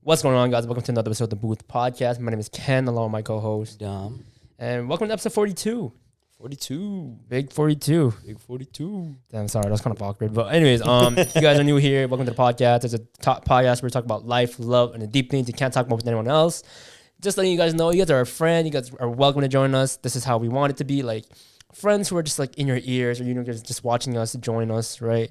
What's going on, guys? Welcome to another episode of the Booth Podcast. My name is Ken, along with my co-host Dom. and welcome to episode 42. 42. Big 42. Big 42. Damn, sorry, that was kind of awkward. But anyways, if you guys are new here, welcome to the podcast. It's a top podcast where we talk about life, love, and the deep things you can't talk about with anyone else. Just letting you guys know, you guys are our friend. You guys are welcome to join us. This is how we want it to be, like friends who are just like in your ears, or just watching us, join us, right?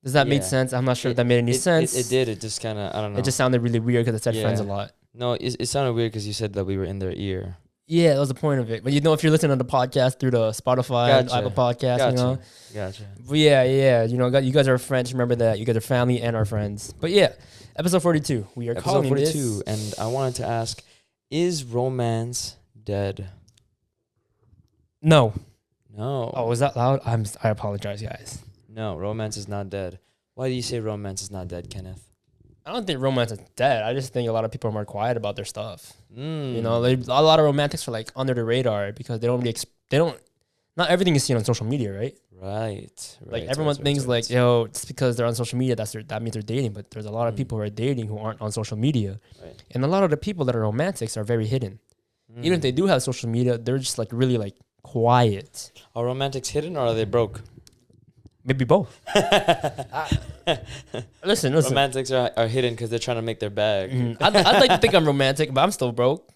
Does that make sense? I'm not sure if that made any sense. It did. It just kind of, I don't know. It just sounded really weird because it said friends a lot. No, it sounded weird because you said that we were in their ear. Yeah, that was the point of it. But you know, if you're listening to the podcast through the Spotify, Apple Podcast, you know. Gotcha. But yeah. You know, you guys are friends. Remember that. You guys are family and our friends. But yeah, episode 42. We are calling 42. And I wanted to ask, is romance dead? No. No. Oh, was that loud? I apologize, guys. No, romance is not dead. Why do you say romance is not dead, Kenneth? I don't think romance is dead. I just think a lot of people are more quiet about their stuff. You know, a lot of romantics are like under the radar because they don't. Not everything is seen on social media, right? Right. Like everyone thinks like, yo, just because they're on social media, that means they're dating. But there's a lot of people who are dating who aren't on social media, right. And a lot of the people that are romantics are very hidden. Even if they do have social media, they're just like really like quiet. Are romantics hidden or are they broke? Maybe both. Listen. Romantics are hidden because they're trying to make their bag. I'd like to think I'm romantic, but I'm still broke.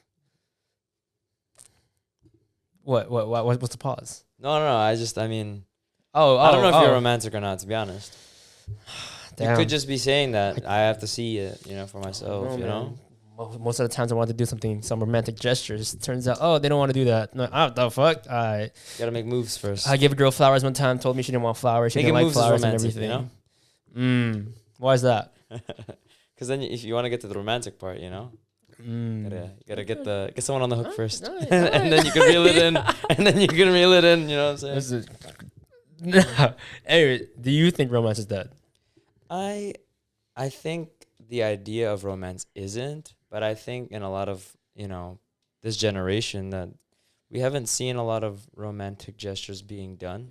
What's the pause? No. I mean, I don't know if you're romantic or not, to be honest. Damn. You could just be saying that. I have to see it, for myself, know? Most of the times I want to do some romantic gestures. Turns out, they don't want to do that. No, the fuck? You gotta make moves first. I gave a girl flowers one time, told me she didn't want flowers. She didn't like flowers and everything. Why is that? Because then if you want to get to the romantic part, you gotta get someone on the hook first. And then you can reel it in. And then you can reel it in, you know what I'm saying? Anyway, do you think romance is dead? I think the idea of romance isn't, but I think in a lot of, this generation that we haven't seen a lot of romantic gestures being done.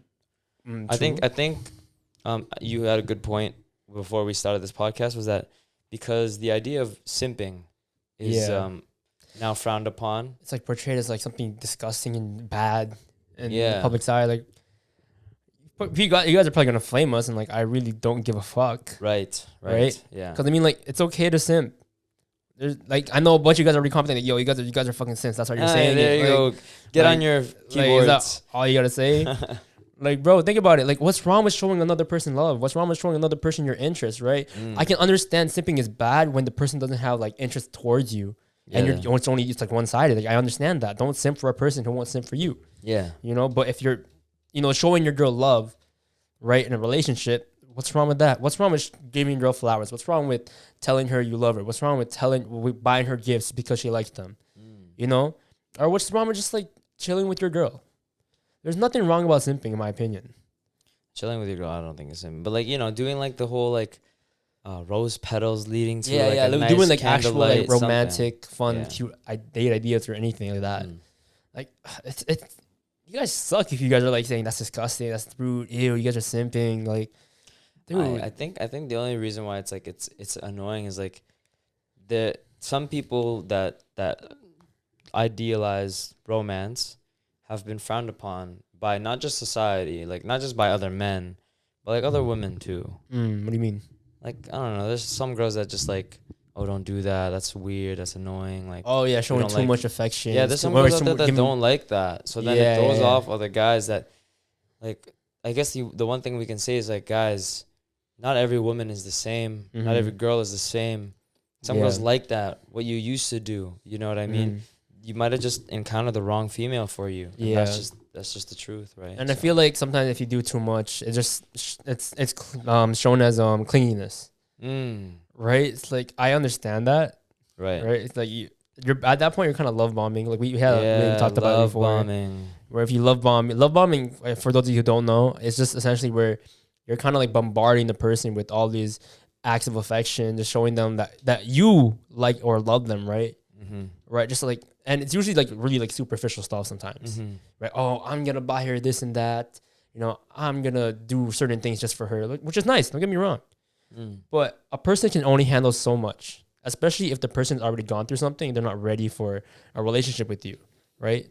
I think you had a good point before we started this podcast, was that because the idea of simping is now frowned upon. It's like portrayed as like something disgusting and bad in the public side. Like, but you guys are probably gonna flame us, and like I really don't give a fuck. Right. Yeah. Because I mean, like, it's okay to simp. There's like, I know a bunch of you guys are already commenting, like, yo, you guys are fucking simps. That's what you're saying. There you go. Get on your keyboards. Like, is that all you gotta say? Like, bro, think about it. Like, what's wrong with showing another person love? What's wrong with showing another person your interest, right? I can understand simping is bad when the person doesn't have like interest towards you, and it's like one sided. Like, I understand that. Don't simp for a person who won't simp for you. Yeah. But if you're, showing your girl love, right, in a relationship, what's wrong with that? What's wrong with giving your girl flowers? What's wrong with telling her you love her? What's wrong with buying her gifts because she likes them? Or what's wrong with just like chilling with your girl? There's nothing wrong about simping, in my opinion. Chilling with your girl, I don't think it's simping. But like, doing like the whole like rose petals leading to a nice doing like actual like romantic, something. fun, cute date ideas or anything like that. Like it's you guys suck if you guys are like saying that's disgusting, that's rude, ew, you guys are simping. Like, dude, I think the only reason why it's like it's annoying is like some people that idealize romance have been frowned upon by not just society, like not just by other men, but like other women too. What do you mean? Like, I don't know. There's some girls that just like, oh, don't do that. That's weird. That's annoying. Like, oh yeah, showing too much affection. Yeah, there's some girls out there that don't like that. So then it throws off other guys that, like, I guess the one thing we can say is like, guys, not every woman is the same. Not every girl is the same. Some girls like that, what you used to do. You know what I mean? You might have just encountered the wrong female for you. And that's just the truth, right? And I feel like sometimes if you do too much, it's shown as clinginess. Right? It's like, I understand that. Right. It's like you're at that point you're kind of love bombing. Like we talked about it before. Bombing. Where if you love bombing, for those of you who don't know, it's just essentially where you're kind of like bombarding the person with all these acts of affection, just showing them that you like or love them, right? Right, just like, and it's usually like really like superficial stuff sometimes, right? Oh, I'm gonna buy her this and that, I'm gonna do certain things just for her, which is nice. Don't get me wrong, but a person can only handle so much especially if the person's already gone through something, they're not ready for a relationship with you, right?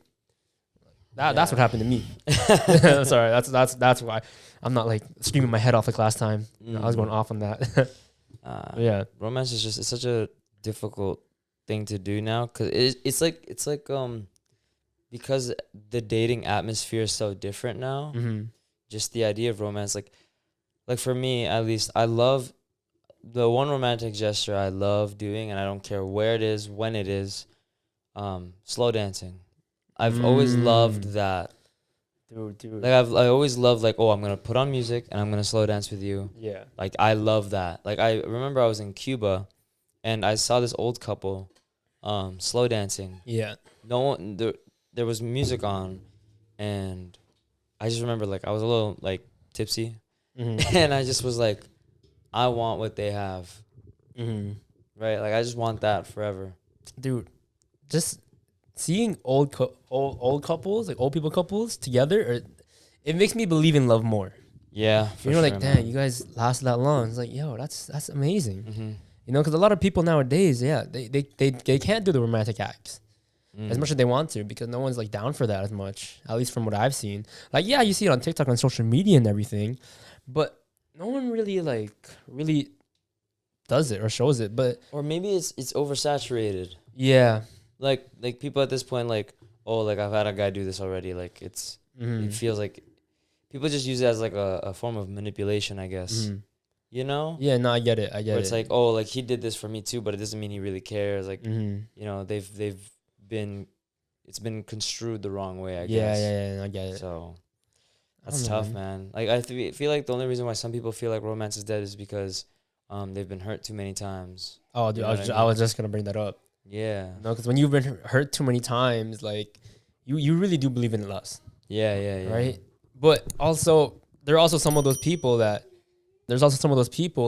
That's what happened to me. Sorry, that's why I'm not like screaming my head off like last time. I was going off on that. Yeah, romance is just, it's such a difficult thing to do now, because it's like because the dating atmosphere is so different now. Just the idea of romance, like for me at least, I love the one romantic gesture I love doing, and I don't care where it is, when it is, slow dancing. I've always loved that. Dude. Like I always loved, like, oh, I'm gonna put on music and I'm gonna slow dance with you. Yeah. Like I love that. Like I remember I was in Cuba, and I saw this old couple, slow dancing. Yeah. No one there was music on, and I just remember, like, I was a little like tipsy, and I just was like, I want what they have. Right? Like I just want that forever. Dude, just seeing old couples, like old people couples together, it makes me believe in love more. Yeah, You know, like, damn, you guys lasted that long. It's like, yo, that's amazing. You know, because a lot of people nowadays, they can't do the romantic acts as much as they want to, because no one's like down for that as much, at least from what I've seen. Like, yeah, you see it on TikTok, on social media and everything, but no one really does it or shows it. But or maybe it's oversaturated. Yeah. Like people at this point, like, oh, like I've had a guy do this already. Like it feels like people just use it as like a form of manipulation, I guess. You know? Yeah, no, I get it. Where it's like, oh, like he did this for me too, but it doesn't mean he really cares. Like, you know, it's been construed the wrong way, I guess. Yeah, I get it. So that's tough, man. Like I feel like the only reason why some people feel like romance is dead is because they've been hurt too many times. Oh, dude, I was just gonna bring that up. Yeah. No, because when you've been hurt too many times, like you really do believe in lust. Yeah. Right. But also, there's also some of those people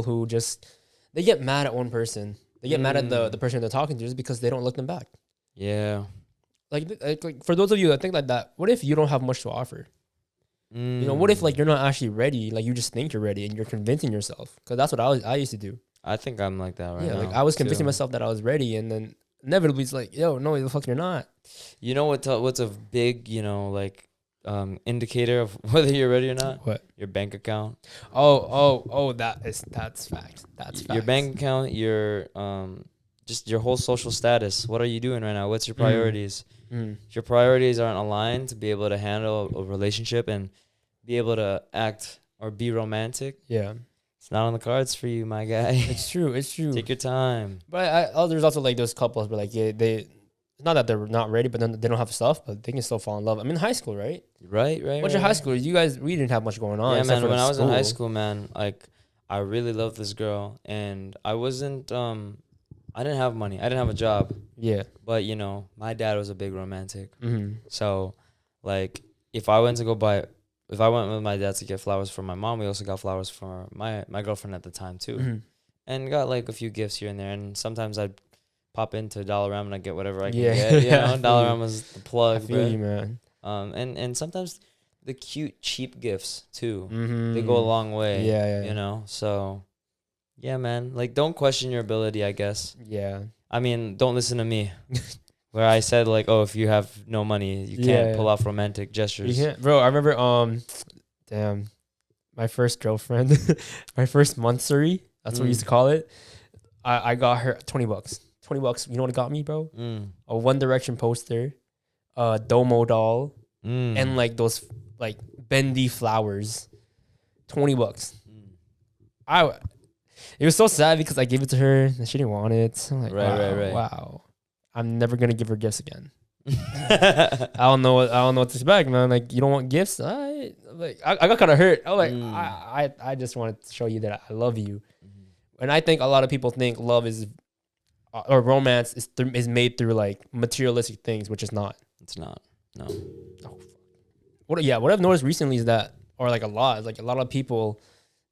who just, they get mad at one person. They get mad at the person they're talking to just because they don't look them back. Yeah. Like for those of you that think like that, what if you don't have much to offer? You know, what if like you're not actually ready? Like you just think you're ready and you're convincing yourself. Because that's what I used to do. I think I'm like that right now. Yeah, like I was convincing myself that I was ready, and then inevitably it's like, yo, no, the fuck you're not. You know what's a big, you know, like indicator of whether you're ready or not? What? Your bank account. Oh, that's fact. That's fact. Your bank account, your just your whole social status. What are you doing right now? What's your priorities? If your priorities aren't aligned to be able to handle a relationship and be able to act or be romantic, it's not on the cards for you, my guy. It's true. Take your time. But there's also like those couples where like it's not that they're not ready, but then they don't have stuff, but they can still fall in love. I mean, high school, right? Right. What's your high school? You guys, we didn't have much going on. Yeah, man. When I was in high school, man, like I really loved this girl, and I wasn't. I didn't have money. I didn't have a job. Yeah. But you know, my dad was a big romantic. So, like, if I went with my dad to get flowers for my mom, we also got flowers for my girlfriend at the time too, and got like a few gifts here and there. And sometimes I'd pop into Dollarama and I get whatever I can get. You know, Dollarama's the plug. I feel you, man. And sometimes the cute cheap gifts too. They go a long way. Yeah. You know, so yeah, man. Like, don't question your ability, I guess. Yeah. I mean, don't listen to me. Where I said like, oh, if you have no money, you can't pull off romantic gestures. You can't, bro. I remember, damn, my first girlfriend, my first monthsary. That's what we used to call it. I got her $20. $20. You know what it got me, bro? A One Direction poster, a Domo doll, and like those like bendy flowers. $20. It was so sad because I gave it to her and she didn't want it. I'm like, right. Wow. I'm never gonna give her gifts again. I don't know what to expect, man. Like, you don't want gifts? I got kind of hurt. I was like, I just wanted to show you that I love you. And I think a lot of people think love is or romance is made through like materialistic things, which is not. It's not. No. Oh, what I've noticed recently is that, or like a lot of people,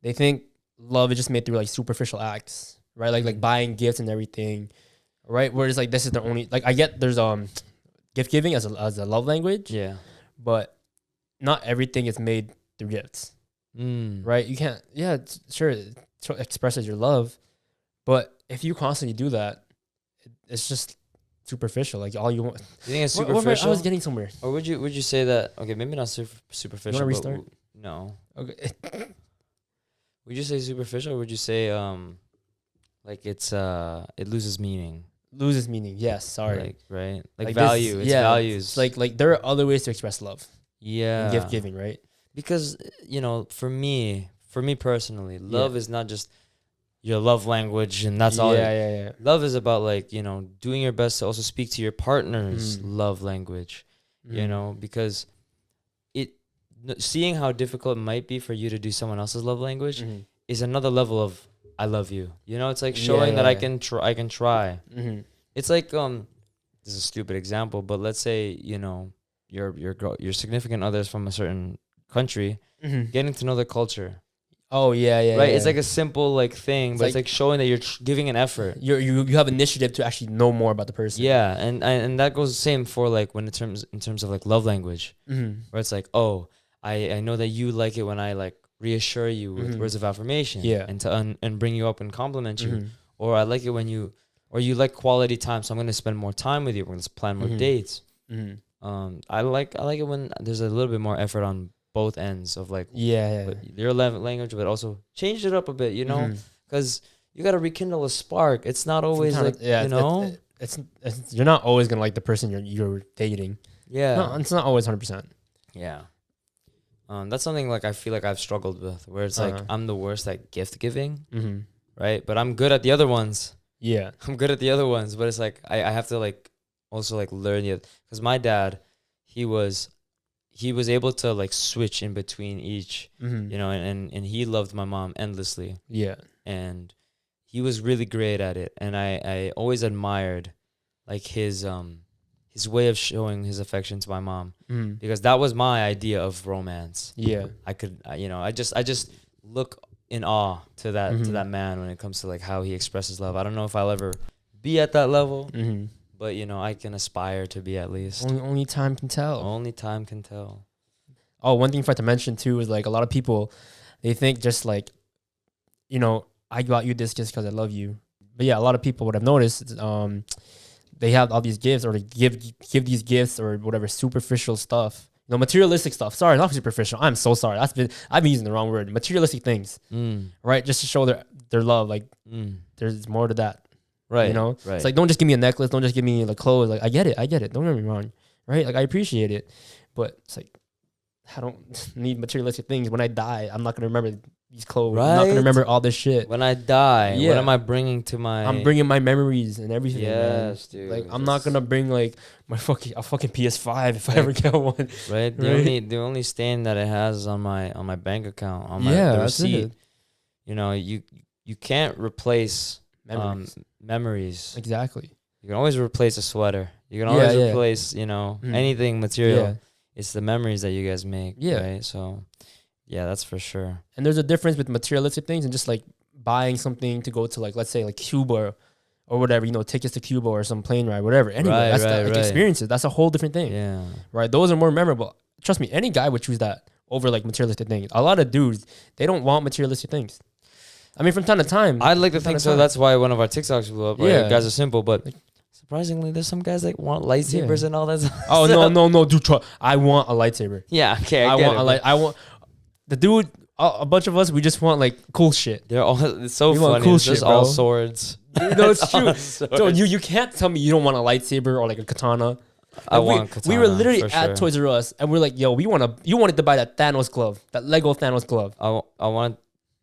they think love is just made through like superficial acts, right? Like buying gifts and everything, right? Whereas like this is the only, like, I get there's gift giving as a love language, but not everything is made through gifts, right? You can't, sure, it expresses your love, but if you constantly do that, it's just superficial. Like all you want. You think it's I superficial? was getting somewhere. Or would you say that? Okay, maybe not superficial. You But restart? no. Okay. Would you say superficial, or would you say like it loses meaning? Loses meaning. Yes. Sorry. Like right, like Like value. this- It's yeah, values. It's like there are other ways to express love. yeah, And gift giving, right? because for me personally, Yeah. love is not just your love language and that's all. Yeah. Love is about like doing your best to also speak to your partner's Mm. love language. Mm. Because seeing how difficult it might be for you to do someone else's love language Mhm. is another level of I love you. It's like Yeah, showing that I yeah. can try. I can try. Mhm. It's like this is a stupid example, but let's say your significant others from a certain country, Mhm. getting to know their culture, Oh yeah. right? Yeah. It's like a simple like thing, It's but it's like- like showing that you're giving an effort. You have initiative to actually know more about the person. Yeah, and that goes the same for like when in terms of like love language, Mhm. where it's like, oh, I know that you like it when I like reassure you with Mhm. words of affirmation, Yeah. and to and bring you up and compliment you, Mhm. or I like it when you like quality time, so I'm gonna spend more time with you. We're gonna plan more Mhm. dates. Mhm. I like it when there's a little bit more effort on both ends of like Yeah. your language, but also change it up a bit, Mhm. because you gotta rekindle a spark. It's not always Sometimes- like yeah, it's it's you're not always gonna like the person you're dating. yeah. No, it's not always 100%. Yeah. That's something like I feel like I've struggled with, where it's like Uh-huh. I'm the worst at gift giving, Mm-hmm. right? But I'm good at the other ones. Yeah. I'm good at the other ones, but it's like I have to like also like learn it, because my dad, he was able to like switch in between each, Mm-hmm. and he loved my mom endlessly, Yeah. and he was really great at it, and I always admired like his way of showing his affection to my mom, Mm-hmm. because that was my idea of romance. Yeah. I could, I just look in awe to that Mhm. man when it comes to like how he expresses love. I don't know if I'll ever be at that level, Mm-hmm. but I can aspire to be at least. Only time can tell. Only time can tell. Oh, one thing I forgot to mention too is like a lot of people, they think just like, I got you this just because I love you. But yeah, a lot of people, what I've noticed, they have all these gifts, or they give these gifts or whatever superficial stuff, materialistic stuff. Sorry, not superficial. I'm so sorry. I've been using the wrong word. Materialistic things, right? Just to show their love. Like there's more to that. Right. Right. Right. It's like, don't just give me a necklace. Don't just give me like clothes. Like I get it. Don't get me wrong. Right. Like I appreciate it, but it's like, I don't need materialistic things. When I die, I'm not gonna remember these clothes. I'm not Right. gonna remember all this shit. when I die, Yeah. what am I bringing to my? I'm bringing my memories and everything. Yes, man. dude. Like I'm not gonna bring like a fucking PS5 if I ever get one. Right. The only stain that it has is on my bank account, on the that's receipt. it. You can't replace Memories. memories. Exactly. You can always replace a sweater. You can Yeah, always yeah. replace, anything material. Yeah. It's the memories that you guys make. Yeah. Right. So, yeah, that's for sure. And there's a difference with materialistic things and just like buying something to go to like, let's say like Cuba or whatever, tickets to Cuba or some plane ride, whatever. Anyway, Right, that's right, like right. experiences. That's a whole different thing. Yeah. Right? Those are more memorable. Trust me, any guy would choose that over like materialistic things. A lot of dudes, they don't want materialistic things. I mean, from time to time. I'd like to from time think to so. time. That's why one of our TikToks blew up. Right? Yeah. Guys are simple, but Like- surprisingly, there's some guys that want lightsabers Yeah. and all that stuff. Oh no, dude! I want a lightsaber. Yeah. Okay. I get want it, a but I want the dude. A bunch of us, we just want like cool shit. They're all. It's so We want funny. cool It's just shit, all bro. swords. No, it's true. All So swords. you can't tell me you don't want a lightsaber or like a katana. I Like, want katana. we were literally for at sure. Toys R Us and we're like, yo, you wanted to buy that Thanos glove, that Lego Thanos glove. I want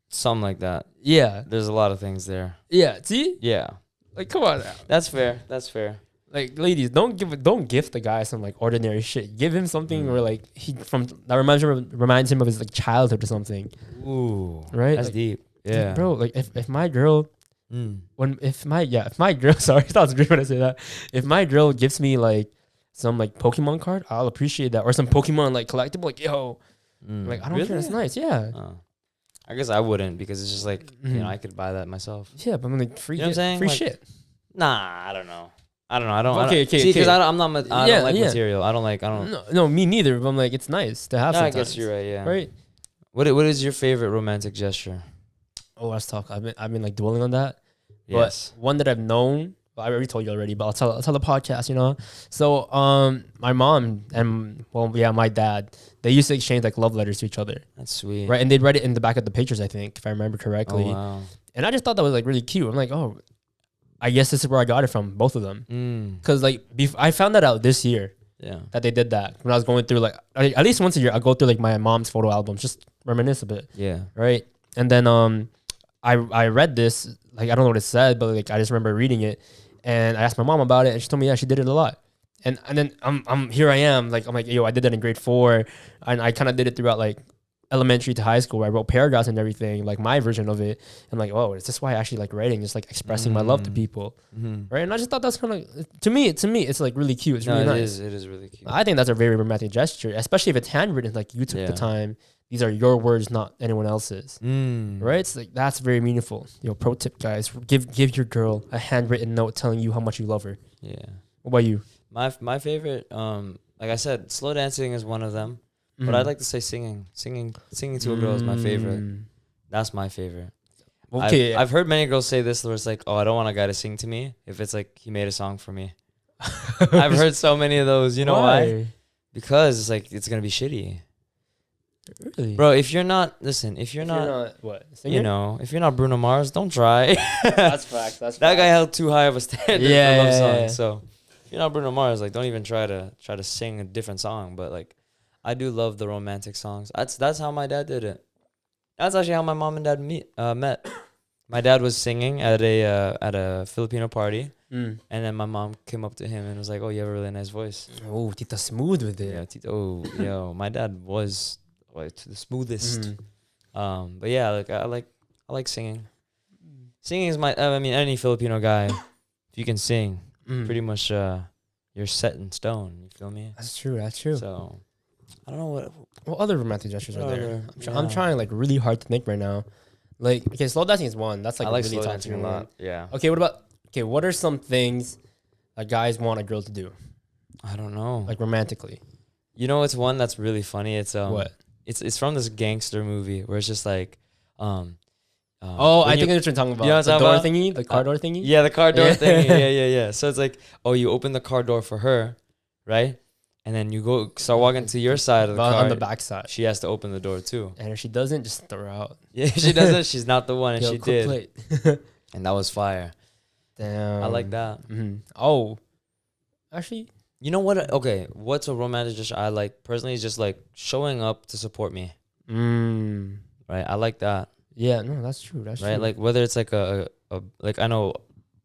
something like that. Yeah, There's a lot of things there. yeah. See, Yeah. like, come on. That's fair. That's fair. Like, ladies, don't gift the guy some like ordinary shit. Give him something where like that reminds him of his like childhood or something. Ooh. Right? That's Like, deep. Yeah. bro. Like if my girl Mm. if my girl sorry, that was great when I say that. If my girl gives me like some like Pokemon card, I'll appreciate that, or some Pokemon like collectible. Like yo, like I don't care. That's nice. Yeah. Oh. I guess I wouldn't, because it's just like Mhm. I could buy that myself. Yeah, but I'm like free. You know what I'm saying? Free Like, shit. Nah, I don't know. I don't. Okay, See, because okay. I'm not. I Yeah, don't like yeah. material. I don't. No, me neither. But I'm like, it's nice to have. No, I Sometimes, guess you're right. Yeah. Right. What is your favorite romantic gesture? Oh, let's talk. I've been like dwelling on that. Yes. But one that I've known I already told you already, but I'll tell the podcast, you know. So my mom and my dad, they used to exchange like love letters to each other. That's sweet. Right, and they'd write it in the back of the pictures, I think, if I remember correctly. Oh wow. And I just thought that was like really cute. I'm like, oh, I guess this is where I got it from, both of them. Because like I found that out this year. Yeah. That they did that when I was going through like at least once a year I go through like my mom's photo albums, just reminisce a bit. Yeah. Right. And then I read this, like I don't know what it said, but like I just remember reading it, and I asked my mom about it, and she told me she did it a lot. And then I'm here I am like I'm like, yo, I did that in grade 4, and I kind of did it throughout like elementary to high school, where I wrote paragraphs and everything, like my version of it. I'm like, oh, is this why I actually like writing, just like expressing my love to people, right? And I just thought that's kind of to me it's like really cute. It's really nice. It is really cute. I think that's a very romantic gesture, especially if it's handwritten, like you took the time. These are your words, not anyone else's, right? It's like that's very meaningful. Pro tip, guys: give your girl a handwritten note telling you how much you love her. Yeah. What about you? My favorite, like I said, slow dancing is one of them. But I'd like to say singing to a girl is my favorite. That's my favorite. Okay. I've heard many girls say this where it's like, oh, I don't want a guy to sing to me if it's like he made a song for me. I've heard so many of those. You know why? Because it's like it's gonna be shitty. Really? Bro, if you're not if you're not what? Singer? If you're not Bruno Mars, don't try. That's facts. That guy held too high of a standard for love songs. So if you're not Bruno Mars, like don't even try to sing a different song. But like I do love the romantic songs. That's how my dad did it. That's actually how my mom and dad met. My dad was singing at a Filipino party, and then my mom came up to him and was like, "Oh, you have a really nice voice." Oh, Tita smooth with it. Yeah, Tita. Oh, yo, my dad was the smoothest. But yeah, like I like singing. Singing is any Filipino guy, if you can sing, pretty much you're set in stone. You feel me? That's true. So. I don't know what other romantic gestures are there. I'm trying like really hard to think right now. Like, okay, slow dancing is one. That's like, I like really slow dancing a lot. Yeah. Okay, what are some things that guys want a girl to do? I don't know. Like romantically. It's one that's really funny. It's what? It's from this gangster movie where it's just like I think I know what you're talking about. The door thingy, the car door thingy. Yeah, the car door thingy. Yeah. So it's like, oh, you open the car door for her, right? And then you start walking to your side of the car. On the back side. She has to open the door too. And if she doesn't, just throw her out. Yeah, if she doesn't, she's not the one. And she did. And that was fire. Damn. I like that. Oh. Actually. You know what? Okay. What's a romantic gesture I like personally is just like showing up to support me. Right? I like that. Yeah, no, that's true. That's right? True. Like whether it's like like I know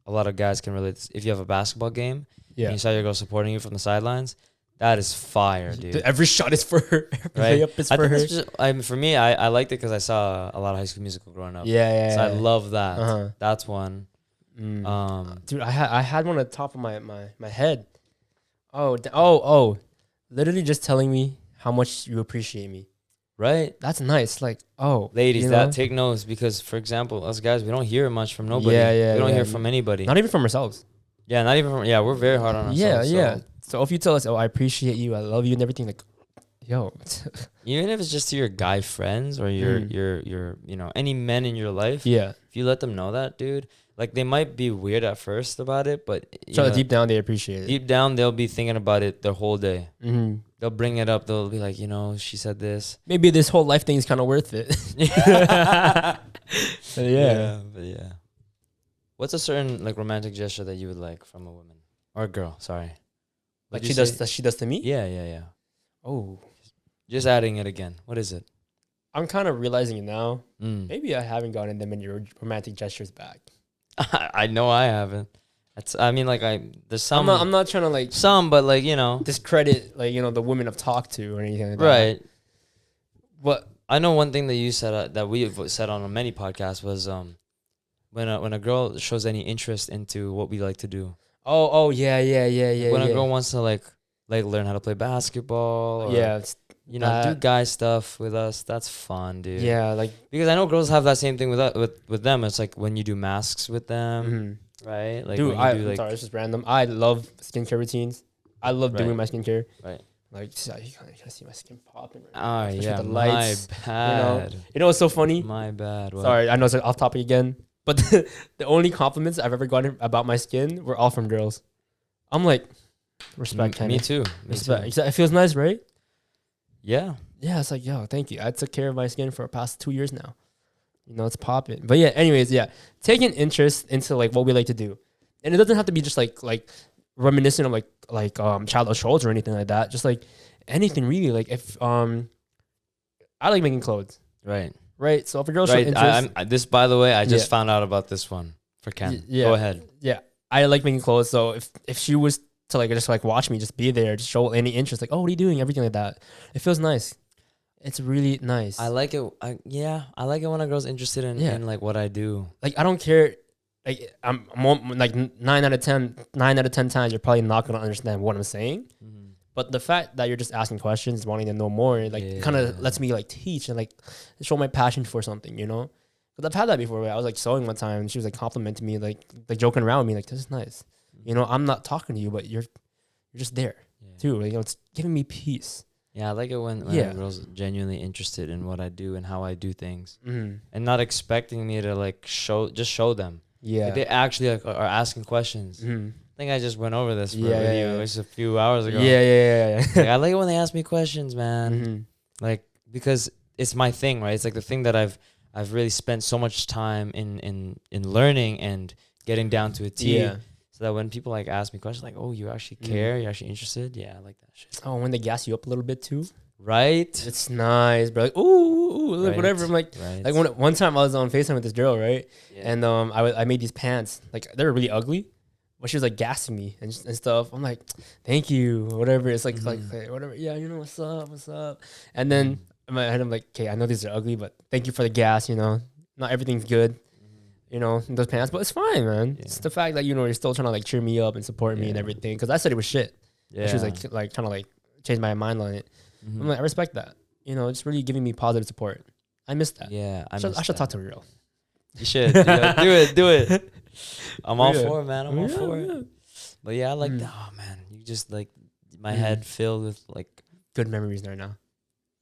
a lot of guys can relate this. If you have a basketball game and you saw your girl supporting you from the sidelines, that is fire, dude. Every shot is for her. Every layup is for her. For me, I liked it because I saw a lot of High School Musical growing up. Yeah. So I love that. That's one. Dude, I had one at the top of my head. Oh. Literally just telling me how much you appreciate me. Right? That's nice. Like, oh. Ladies, take notes because, for example, us guys, we don't hear much from nobody. Yeah. We don't hear from anybody. Not even from ourselves. Yeah, not even from... Yeah, we're very hard on ourselves. Yeah. So if you tell us, oh, I appreciate you, I love you and everything, like, yo. Even if it's just to your guy friends or your any men in your life. Yeah. If you let them know that, dude, like they might be weird at first about it, but deep down they appreciate it. Deep down they'll be thinking about it their whole day. They'll bring it up. They'll be like, she said this. Maybe this whole life thing is kind of worth it. But yeah. What's a certain like romantic gesture that you would like from a woman or a girl? Sorry. Like she does to me? Yeah. Oh. Just adding it again. What is it? I'm kind of realizing it now. Maybe I haven't gotten them in your romantic gestures back. I know I haven't. There's some. I'm not trying to like some, but like discredit like the women I've talked to or anything like that. Right. But I know one thing that you said that we've said on many podcasts was when a girl shows any interest into what we like to do. Oh yeah. When a girl wants to like learn how to play basketball. Or, do guy stuff with us. That's fun, dude. Yeah, like because I know girls have that same thing with them. It's like when you do masks with them, right? Like, dude, I'm sorry, it's just random. I love skincare routines. I love doing my skincare. Right. Like, you can see my skin popping right now. Oh yeah, with the lights. My bad. You know what's so funny? My bad. What? Sorry, I know it's off topic again. But the only compliments I've ever gotten about my skin were all from girls. I'm like, respect, Kenneth. Me too. Me Respect. too. It feels nice, right? Yeah. Yeah, it's like, yo, thank you. I took care of my skin for the past 2 years now. You know, it's popping. But yeah, anyways, yeah. Taking interest into like what we like to do. And it doesn't have to be just like reminiscent of like childhood shows or anything like that. Just like anything really. Like if I like making clothes. Right. Right. So if a girl shows Right. interest, This, by the way, I just Yeah. found out about this one for Ken. yeah. Go ahead. Yeah. I like making clothes. So if she was to like just like watch me, just be there, just show any interest, like, oh, what are you doing? Everything like that. It feels nice. It's really nice. I like it. I like it when a girl's interested in like what I do. Like I don't care. Like I'm like 9 out of 10 times you're probably not gonna understand what I'm saying. But the fact that you're just asking questions, wanting to know more, like kind of lets me like teach and like show my passion for something, you know? Because I've had that before. Where I was like sewing one time and she was like complimenting me, like joking around with me, like, this is nice. You know, I'm not talking to you, but you're just there too. Like, you know, it's giving me peace. Yeah, I like it when a girl's genuinely interested in what I do and how I do things, and not expecting me to like show them. Yeah, like, they actually like, are asking questions. I think I just went over this for a video just a few hours ago. Yeah. Like, I like it when they ask me questions, man. Like, because it's my thing, right? It's like the thing that I've really spent so much time in learning and getting down to a T. Yeah. So that when people like ask me questions, like, "Oh, you actually care? You're actually interested?" Yeah, I like that shit. Oh, when they gas you up a little bit too. Right? It's nice, bro. Like, ooh, like, whatever. I'm like, like one time I was on FaceTime with this girl, right? Yeah. And I made these pants. Like, they were really ugly, but she was like gassing me and stuff. I'm like, thank you, whatever. It's like whatever. Yeah, you know what's up. And then in my head, I'm like, okay, I know these are ugly, but thank you for the gas. You know, not everything's good. You know, in those pants, but it's fine, man. Yeah. It's the fact that, you know, you're still trying to like cheer me up and support me and everything. Because I said it was shit. Yeah. And she was like trying to like change my mind on it. I'm like, I respect that. You know, it's really giving me positive support. I miss that. Yeah, I should talk to a girl. You should. Do it. I'm all for it, man. I'm all for it. But yeah, I like oh man, you just like my head filled with like good memories right now.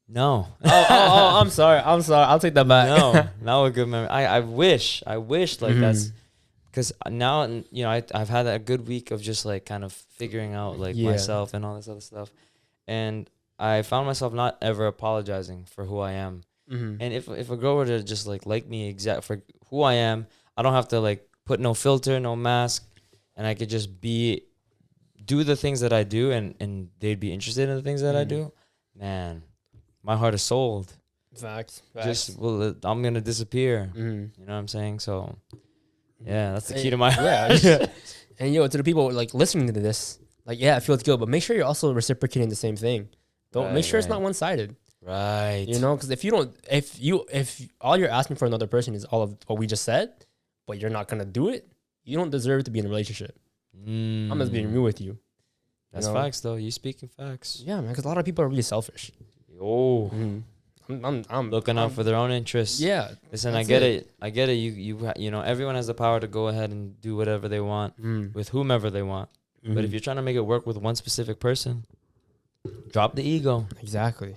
No. Oh, I'm sorry. I'll take that back. No, not a good memory. I wish like that's because now, you know, I've had a good week of just like kind of figuring out like myself and all this other stuff. And I found myself not ever apologizing for who I am. And if a girl were to just like me exact for who I am, I don't have to like put no filter, no mask, and I could just do the things that I do and they'd be interested in the things that I do. Man, my heart is sold. Facts. I'm gonna disappear. You know what I'm saying? So, yeah, that's the key to my yeah. And yo, to the people like listening to this, like, yeah, it feels good, but make sure you're also reciprocating the same thing. Don't make sure it's not one sided. Right. You know, because if all you're asking for another person is all of what we just said, but you're not gonna do it, you don't deserve to be in a relationship. I'm just being real with you. That's facts, though. You speaking facts. Yeah, man. Because a lot of people are really selfish. Oh, I'm looking out for their own interests. Yeah, listen, I get it. You know, everyone has the power to go ahead and do whatever they want with whomever they want. But if you're trying to make it work with one specific person, drop the ego. Exactly.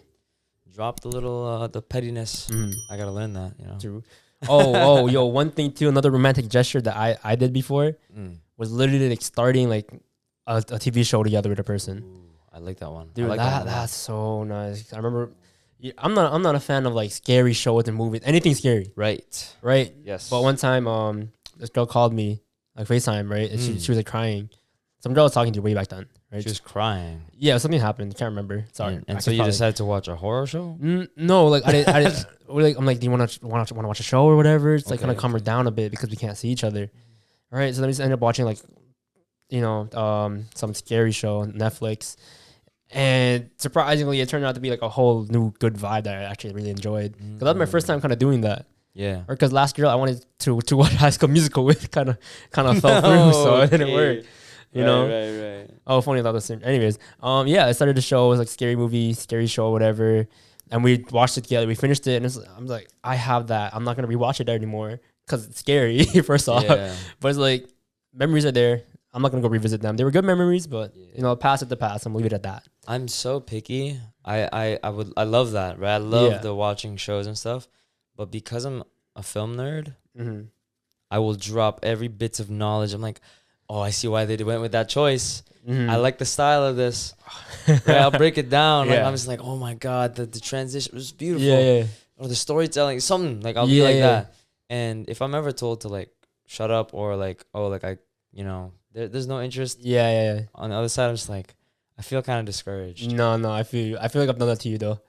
Drop the little the pettiness. I gotta learn that. You know. True. Yo, one thing too. Another romantic gesture that I did before was literally like starting like a TV show together with a person. Ooh, I like that one. Dude, like that's so nice. I remember. I'm not a fan of like scary shows and movies. Anything scary. Right. Yes. But one time, this girl called me like FaceTime, right? And she was like crying. Some girl was talking to you way back then, right? She was crying. Yeah, something happened. Can't remember. Sorry. And so you decided to watch a horror show? No, like I didn't. I'm like, do you want to watch a show or whatever? It's like gonna calm her down a bit because we can't see each other. All right. So then we just ended up watching like, you know, some scary show on Netflix. And surprisingly, it turned out to be like a whole new good vibe that I actually really enjoyed. Because that was my first time kind of doing that. Yeah. Or because last girl I wanted to watch High School Musical with kind of fell through, so it didn't work. You know? Right. Oh, funny about this. Anyways, yeah, I started the show. It was like scary movie, scary show, whatever. And we watched it together. We finished it, and I'm like, I have that. I'm not gonna rewatch it anymore because it's scary. First off, but it's like memories are there. I'm not gonna go revisit them. They were good memories, but you know, past is the past. I'm gonna leave it at that. I'm so picky. I love that, right? I love the watching shows and stuff, but because I'm a film nerd, I will drop every bits of knowledge. I'm like, oh, I see why they went with that choice. I like the style of this. Right, I'll break it down. Like I'm just like, oh my god, the transition was beautiful. Yeah. Or the storytelling, something like I'll be like that. And if I'm ever told to like shut up or like, oh, like I, you know, there's no interest. Yeah. On the other side, I'm just like, I feel kind of discouraged. No, I feel like I've done that to you though.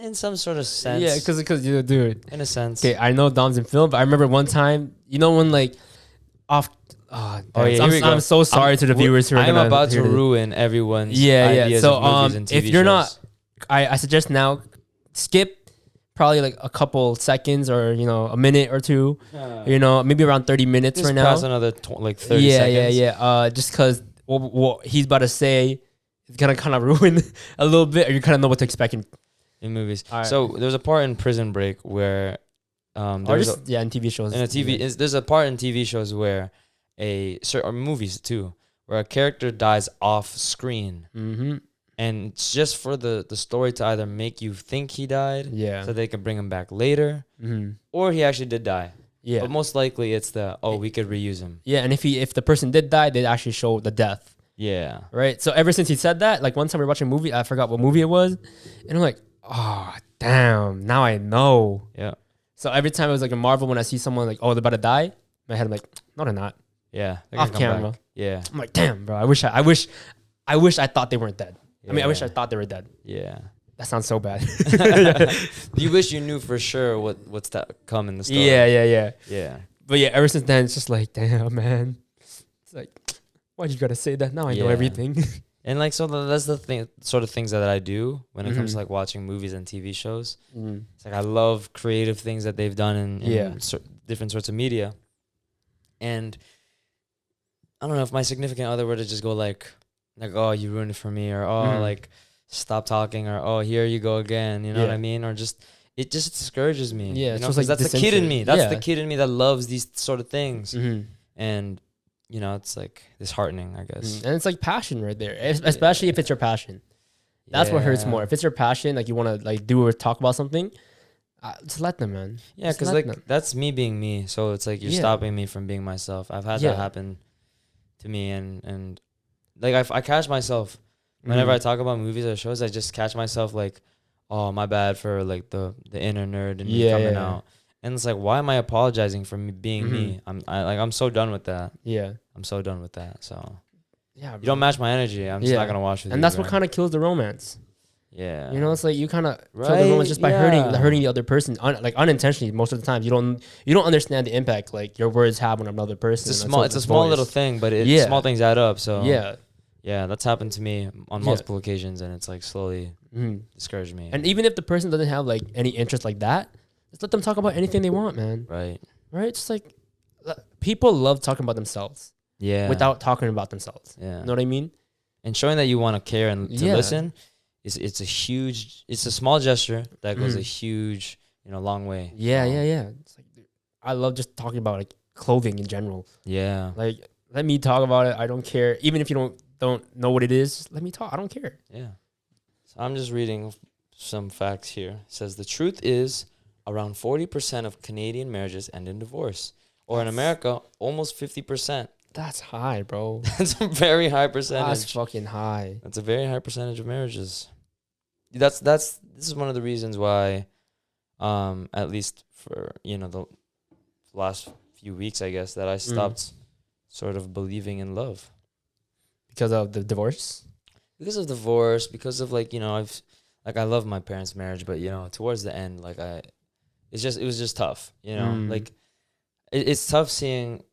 In some sort of sense. Yeah, because you dude. In a sense. Okay, I know Dom's in film, but I remember one time, you know, when like off. Oh yeah, I'm so sorry to the viewers who are. I'm about to ruin everyone's ideas So of movies and TV if you're shows. not, I suggest now skip probably like a couple seconds or a minute or two. Maybe around 30 minutes Just right now. pass another 30 seconds. Yeah. Just because what he's about to say is gonna kind of ruin a little bit, or you kind of know what to expect in movies. Right. So there's a part in Prison Break where in TV shows. There's a part in TV shows where or movies too, where a character dies off screen. Mm-hmm. And it's just for the story to either make you think he died, so they can bring him back later, or he actually did die. Yeah. But most likely it's we could reuse him. Yeah, and if the person did die, they'd actually show the death. Yeah. Right? So ever since he said that, like one time we were watching a movie, I forgot what movie it was, and I'm like, oh, damn, now I know. Yeah. So every time it was like a Marvel, when I see someone like, oh, they're about to die, my head I'm like, no, they're not. Yeah. Off camera. Back. Yeah. I'm like, damn, bro, I wish I thought they weren't dead. Yeah. I mean, I wish I thought they were dead. Yeah. That sounds so bad. You wish you knew for sure what's to come in the story. Yeah. But yeah, ever since then, it's just like, damn, man. It's like, why'd you gotta say that? Now I know everything. And like, so that's the thing, sort of things that I do when it comes to like watching movies and TV shows. It's like I love creative things that they've done in different sorts of media. And I don't know if my significant other were to just go like, oh, you ruined it for me, or like stop talking, or oh, here you go again. You know what I mean? Or just it just discourages me. Yeah, you know, like that's the kid in me. That's the kid in me that loves these sort of things. And it's like disheartening, I guess. And it's like passion right there, especially if it's your passion. That's what hurts more. If it's your passion, like you want to like do or talk about something, just let them, man. Yeah, because like that's me being me. So it's like you're stopping me from being myself. I've had that happen to me, and like I catch myself whenever I talk about movies or shows. I just catch myself like, oh, my bad for like the inner nerd and me coming out. And it's like, why am I apologizing for me being me? I'm so done with that. Yeah, I'm so done with that. So yeah, you don't match my energy. I'm just not gonna watch with you. And that's what kind of kills the romance. Yeah, it's like you kind of kill the romance just by hurting the other person, like unintentionally. Most of the time, you don't understand the impact like your words have on another person. It's a small little thing, but small things add up. So yeah, that's happened to me on multiple occasions, and it's like slowly discouraged me. And even if the person doesn't have like any interest like that, just let them talk about anything they want, man. Right. Just like people love talking about themselves. Yeah. Without talking about themselves. Yeah. You know what I mean? And showing that you want to care and to listen it's a small gesture that goes a huge, long way. Yeah. It's like, I love just talking about like clothing in general. Yeah. Like let me talk about it. I don't care. Even if you don't know what it is, just let me talk. I don't care. Yeah. So I'm just reading some facts here. It says the truth is around 40% of Canadian marriages end in divorce. Or in America, almost 50%. That's high, bro. That's a very high percentage. That's fucking high. That's a very high percentage of marriages. This is one of the reasons why, at least for the last few weeks, I guess, that I stopped sort of believing in love. Because of the divorce? Because of divorce, because of I love my parents' marriage, but towards the end, it was just tough. Like it's tough seeing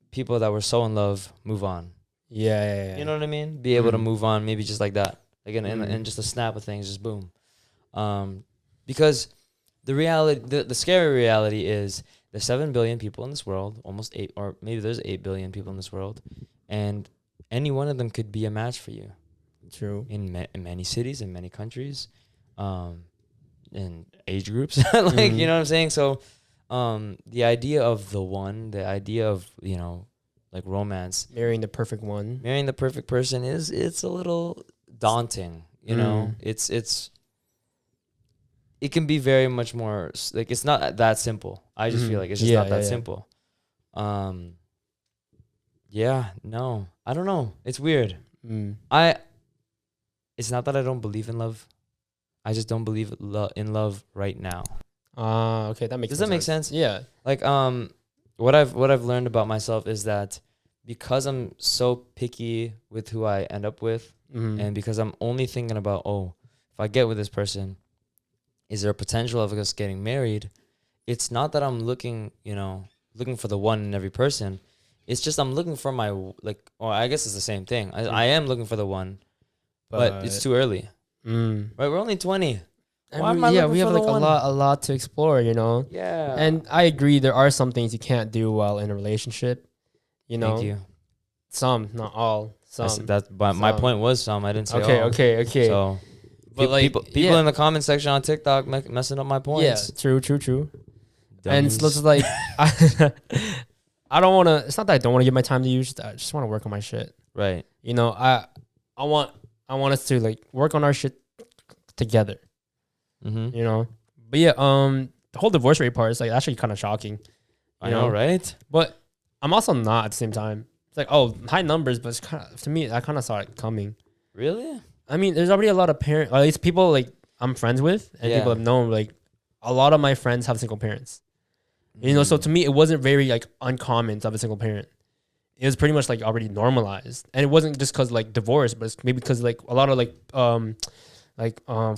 people that were so in love move on. Yeah. You know what I mean? Be able to move on, maybe just like that. Like in just a snap of things, just boom. Because the reality, the scary reality is there's 7 billion people in this world, almost 8, or maybe there's 8 billion people in this world, and any one of them could be a match for you. True. In many cities, in many countries, in age groups, you know what I'm saying? So, the idea of the one, the idea of like romance, marrying the perfect one, marrying the perfect person it's a little daunting. It's it can be very much more like it's not that simple. I just feel like it's just not that simple. Yeah, no, I don't know. It's weird. It's not that I don't believe in love. I just don't believe in love right now. Okay, that makes. Does that make sense? Yeah. Like what I've learned about myself is that because I'm so picky with who I end up with, and because I'm only thinking about, oh, if I get with this person, is there a potential of us getting married? It's not that I'm looking for the one in every person. It's just I'm looking for my, like, or I guess it's the same thing. I am looking for the one, but it's too early. Right? We're only 20. Why am I looking we have for like the one? a lot to explore, you know? Yeah. And I agree, there are some things you can't do while in a relationship, you know? Thank you. Some, not all. Some. But my point was some. I didn't say all. Okay. So, But like, people in the comment section on TikTok messing up my points. Yeah, true. Dummies. And it's just like, I don't want to. It's not that I don't want to give my time to you. I just want to work on my shit. Right. You know, I want us to like work on our shit together. You know, but yeah, the whole divorce rate part is like actually kind of shocking. I know, right? But I'm also not at the same time. It's like, oh, high numbers, but it's kind of, to me, I kind of saw it coming. Really? I mean, there's already a lot of parents, or at least people like I'm friends with, and people have known. Like, a lot of my friends have single parents. You know, so to me, it wasn't very like uncommon to have a single parent. It was pretty much like already normalized, and it wasn't just because like divorce, but it's maybe because like a lot of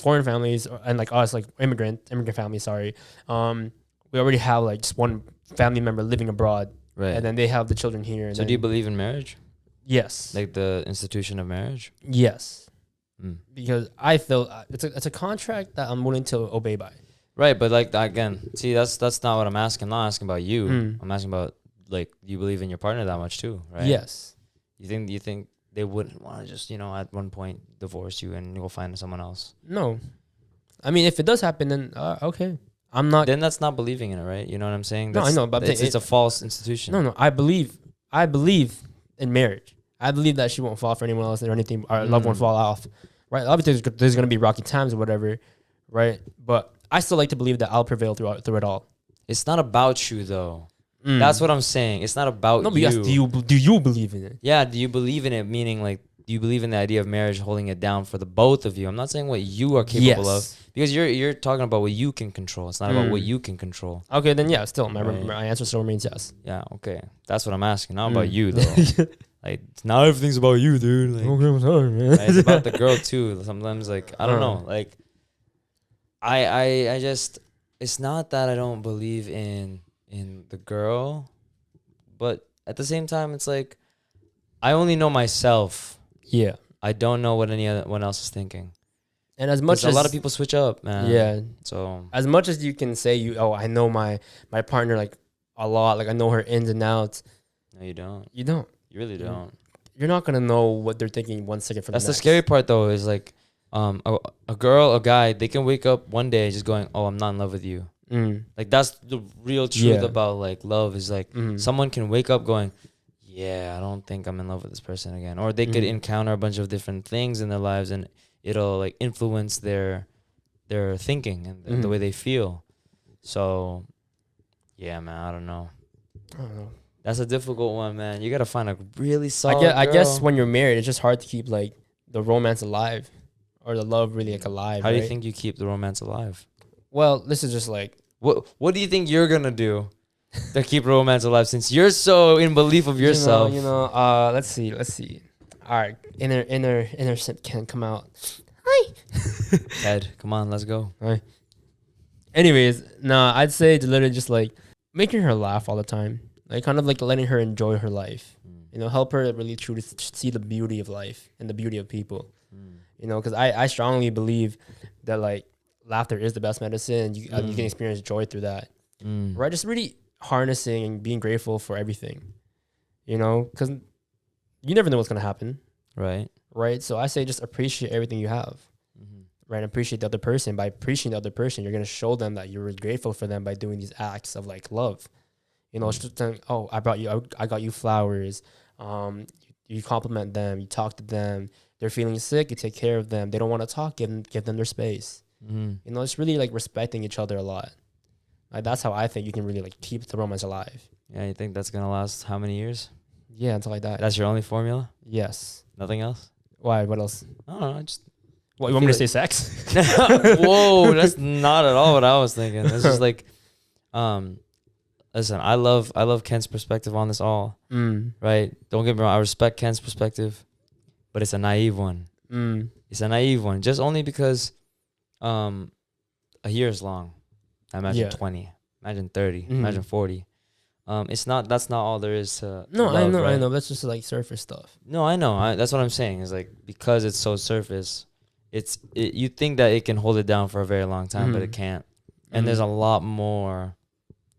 foreign families and like us, like immigrant families. Sorry, we already have like just one family member living abroad, right? And then they have the children here. So, do you believe in marriage? Yes. Like the institution of marriage? Yes. Because I feel it's a contract that I'm willing to obey by. Right, but like again, see, that's not what I'm asking. I'm not asking about you. I'm asking about like, do you believe in your partner that much too, right? Yes. You think they wouldn't want to just, at one point divorce you and go find someone else? No. I mean, if it does happen, then okay. I'm not. Then that's not believing in it, right? You know what I'm saying? No, I know, but it's a false institution. No. I believe in marriage. I believe that she won't fall for anyone else or anything. Our loved one fall off, right? Obviously, there's going to be rocky times or whatever, right? But I still like to believe that I'll prevail through it all. It's not about you though. That's what I'm saying. It's not about you. Yes, do you believe in it? Yeah, do you believe in it? Meaning, like, do you believe in the idea of marriage holding it down for the both of you? I'm not saying what you are capable of, because you're talking about what you can control. It's not about what you can control. Okay, then yeah, still my answer still remains yes. Yeah, okay, that's what I'm asking. Not about you though. Like, now everything's about you, dude. Like, okay, I'm sorry, man. Right, it's about the girl too. Sometimes, like, I don't know. Like, I just, it's not that I don't believe in the girl, but at the same time, it's like, I only know myself. Yeah. I don't know what anyone else is thinking. And as much as a lot of people switch up, man. Yeah. So as much as you can say I know my partner like a lot, like I know her ins and outs. No, you don't. You don't. You really don't. You're not gonna know what they're thinking 1 second from. That's the the scary part, though. Is like, a girl, a guy, they can wake up one day just going, "Oh, I'm not in love with you." Like, that's the real truth about like love. Is like someone can wake up going, "Yeah, I don't think I'm in love with this person again," or they could encounter a bunch of different things in their lives, and it'll like influence their thinking and the way they feel. So, yeah, man, I don't know. That's a difficult one, man. You gotta find a really solid girl. I guess when you're married, it's just hard to keep like the romance alive, or the love really like alive. How do you think you keep the romance alive? Well, this is just like what do you think you're gonna do to keep romance alive, since you're so in belief of yourself? Let's see. All right, inner simp can come out. Hi. Ted, come on, let's go. All right. Anyways, I'd say to literally just like making her laugh all the time. Like, kind of like letting her enjoy her life, help her really truly see the beauty of life and the beauty of people, because I strongly believe that like laughter is the best medicine, and you can experience joy through that, right? Just really harnessing and being grateful for everything, because you never know what's going to happen. Right. So I say just appreciate everything you have, right? Appreciate the other person. By appreciating the other person, you're going to show them that you're grateful for them by doing these acts of like love. Just saying, oh, I got you flowers. You compliment them. You talk to them. They're feeling sick. You take care of them. They don't want to talk. Give them their space. Mm. You know, it's really like respecting each other a lot. Like that's how I think you can really like keep the romance alive. Yeah, you think that's gonna last how many years? Yeah, until I die. That's your only formula? Yes. Nothing else? Why? What else? I don't know. I just What, I you want me to feel say sex? Whoa, that's not at all what I was thinking. It's just like, listen, I love Ken's perspective on this all. Right? Don't get me wrong. I respect Ken's perspective, but it's a naive one. It's a naive one, just only because, a year is long. I imagine 20, imagine 30, imagine 40. That's not all there is to No, love, I know, right? I know. That's just like surface stuff. No, I know. That's what I'm saying. Is like because it's so surface, you think that it can hold it down for a very long time, but it can't. And there's a lot more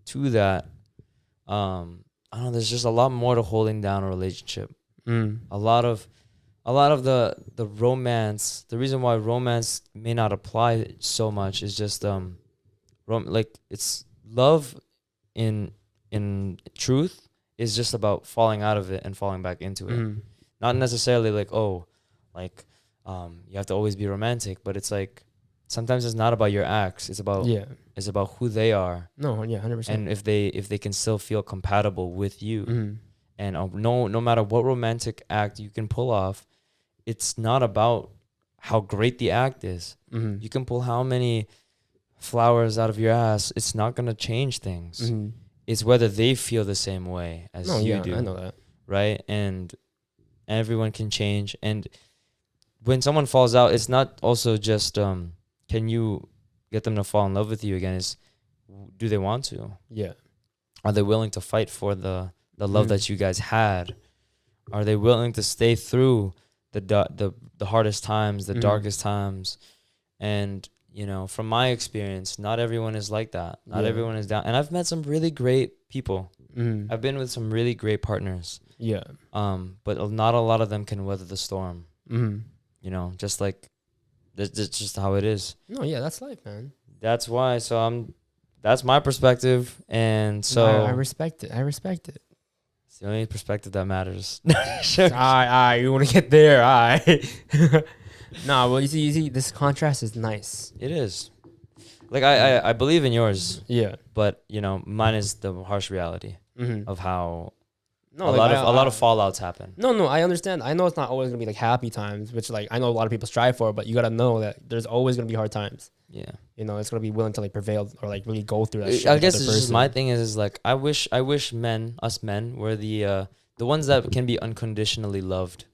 to that. I don't know. There's just a lot more to holding down a relationship. A lot of the romance. The reason why romance may not apply so much is just like it's love in truth is just about falling out of it and falling back into it. Not necessarily like, oh, like you have to always be romantic, but it's like sometimes it's not about your acts. It's about who they are. No, yeah, 100%. And if they can still feel compatible with you. And no matter what romantic act you can pull off, it's not about how great the act is. You can pull how many flowers out of your ass. It's not gonna change things. It's whether they feel the same way as you do. I know that. Right? And everyone can change. And when someone falls out, it's not also just can you get them to fall in love with you again? Is do they want to? Yeah. Are they willing to fight for the love that you guys had? Are they willing to stay through the hardest times, the darkest times? And you know, from my experience, not everyone is like that. Not everyone is down. And I've met some really great people. I've been with some really great partners. Yeah. But not a lot of them can weather the storm. You know, just like that's just how it is. No, yeah, that's life, man. That's why. So that's my perspective, and so I respect it. it's the only perspective that matters. All right, you want to get there? All right. No, well, you see, this contrast is nice. It is. Like I believe in yours. Yeah. But you know, mine is the harsh reality of how a like, lot of fallouts happen. No, I understand. I know it's not always gonna be like happy times, which like I know a lot of people strive for, but you gotta know that there's always gonna be hard times. Yeah. You know, it's gonna be willing to like prevail or like really go through that shit. I guess it's just my thing is like I wish us men were the ones that can be unconditionally loved.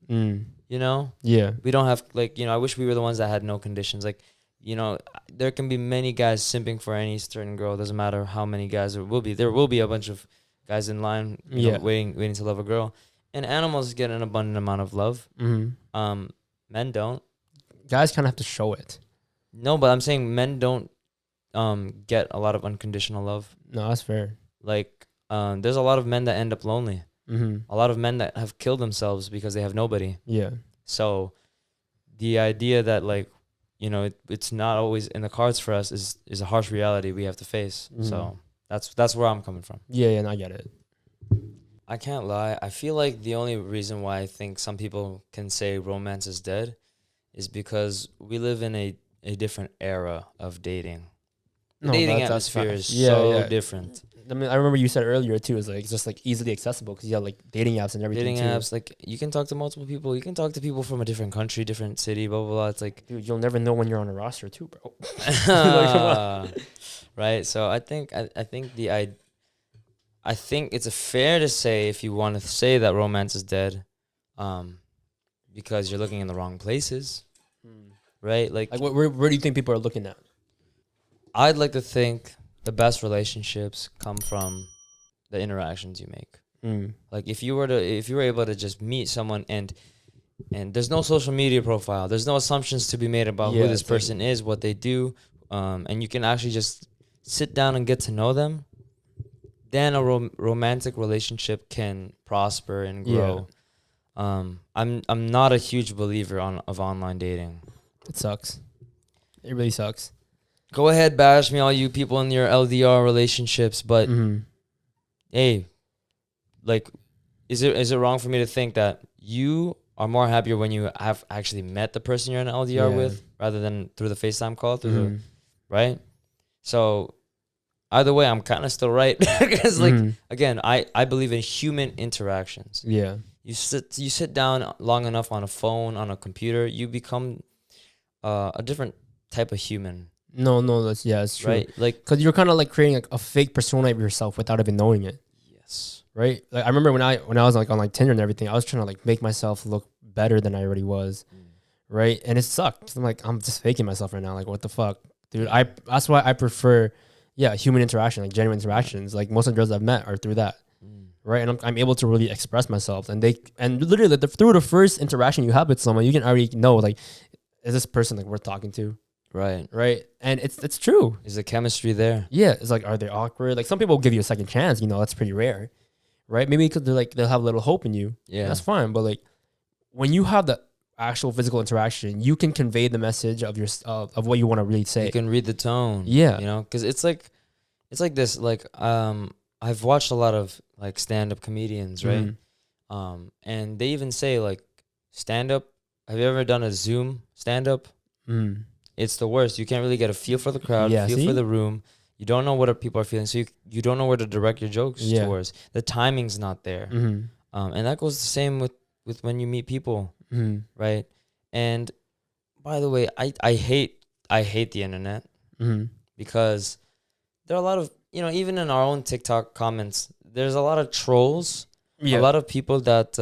You know? Yeah. We don't have like, you know, I wish we were the ones that had no conditions. Like, you know, there can be many guys simping for any certain girl. Doesn't matter how many guys there will be. There will be a bunch of guys in line, you know, waiting to love a girl. And animals get an abundant amount of love. Men don't. Guys kind of have to show it. No, but I'm saying men don't get a lot of unconditional love. No, that's fair. Like, there's a lot of men that end up lonely. A lot of men that have killed themselves because they have nobody. Yeah. So the idea that like, you know, it's not always in the cards for us is a harsh reality we have to face. So that's where I'm coming from. Yeah, and I get it. I can't lie. I feel like the only reason why I think some people can say romance is dead is because we live in a different era of dating. The dating atmosphere is so different. I mean, I remember you said earlier too, is like it's just like easily accessible because you have like dating apps and everything. Dating apps, like you can talk to multiple people. You can talk to people from a different country, different city, blah blah blah. It's like, dude, you'll never know when you're on a roster too, bro. Right. So I think it's fair to say, if you want to say that romance is dead, because you're looking in the wrong places, right? Like where do you think people are looking at? I'd like to think the best relationships come from the interactions you make. Like if you were able to just meet someone and there's no social media profile, there's no assumptions to be made about who this person is, what they do, and you can actually just sit down and get to know them, then a romantic relationship can prosper and grow. I'm not a huge believer of online dating. It sucks. It really sucks. Go ahead, bash me, all you people in your LDR relationships, but hey, like, is it wrong for me to think that you are more happier when you have actually met the person you're in LDR Yeah. with, rather than through the FaceTime call, through Mhm. right? So either way, I'm kind of still right because like Mhm. again, I believe in human interactions. Yeah. You sit down long enough on a phone, on a computer, you become a different type of human, No, it's true. right? Like Because you're kind of like creating like a fake persona of yourself without even knowing it, yes, right? Like I remember when I was like on like Tinder and everything, I was trying to like make myself look better than I already was, right? And it sucked. I'm like, I'm just faking myself right now. Like, what the fuck, dude? That's why I prefer, yeah, human interaction, like genuine interactions. Like most of the girls I've met are through that, right? And I'm able to really express myself, and literally like, through the first interaction you have with someone, you can already know like, is this person like worth talking to, right? right? And it's true. Is the chemistry there? Yeah, it's like, are they awkward? Like some people give you a second chance, that's pretty rare, right? Maybe because they'll have a little hope in you. Yeah, That's fine. But like when you have the actual physical interaction, you can convey the message of your of what you want to really say. you can read the tone. Yeah. Because it's like this. Like I've watched a lot of like stand up comedians, right? Mhm. And they even say like stand up. Have you ever done a Zoom stand up? Mm. It's the worst. You can't really get a feel for the crowd, Yeah, feel see? for the room. You don't know what people are feeling, so you don't know where to direct your jokes Yeah. towards. The timing's not there, Mhm. and that goes the same with when you meet people, Mhm. right? And by the way, I hate the internet Mhm. because there are a lot of even in our own TikTok comments, there's a lot of trolls, Yeah. a lot of people that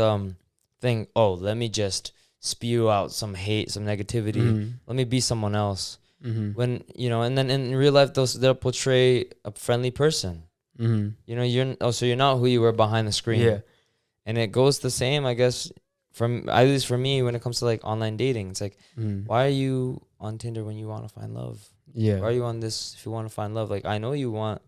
think, oh, let me just spew out some hate, some negativity. Mhm. Let me be someone else. Mhm. When and then in real life they'll portray a friendly person. Mhm. So you're not who you were behind the screen. Yeah. And it goes the same, I guess, from at least for me when it comes to like online dating. It's like, Mhm. why are you on Tinder when you want to find love? Yeah. Why are you on this if you want to find love? Like I know you want,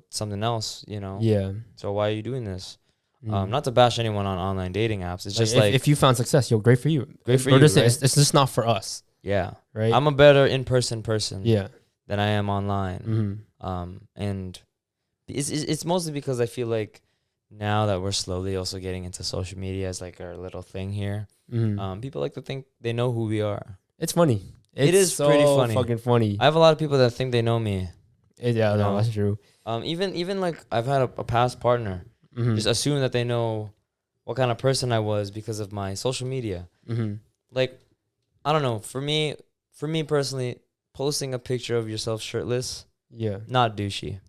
something else, Yeah. So why are you doing this? Mhm. Not to bash anyone on online dating apps. It's just if you found success, great for you. Great for We're you, just saying, right? it's just not for us, yeah. right? I'm a better in-person person Yeah. than I am online. Mhm. And it's mostly because I feel like now that we're slowly also getting into social media as like our little thing here, Mhm. people like to think they know who we are. It's funny. It is so pretty funny. fucking funny. I have a lot of people that think they know me. Yeah, no, that's true. Even like I've had a past partner Mhm. just assume that they know what kind of person I was because of my social media. Mhm. Like, I don't know. For me personally, posting a picture of yourself shirtless, Yeah. not douchey,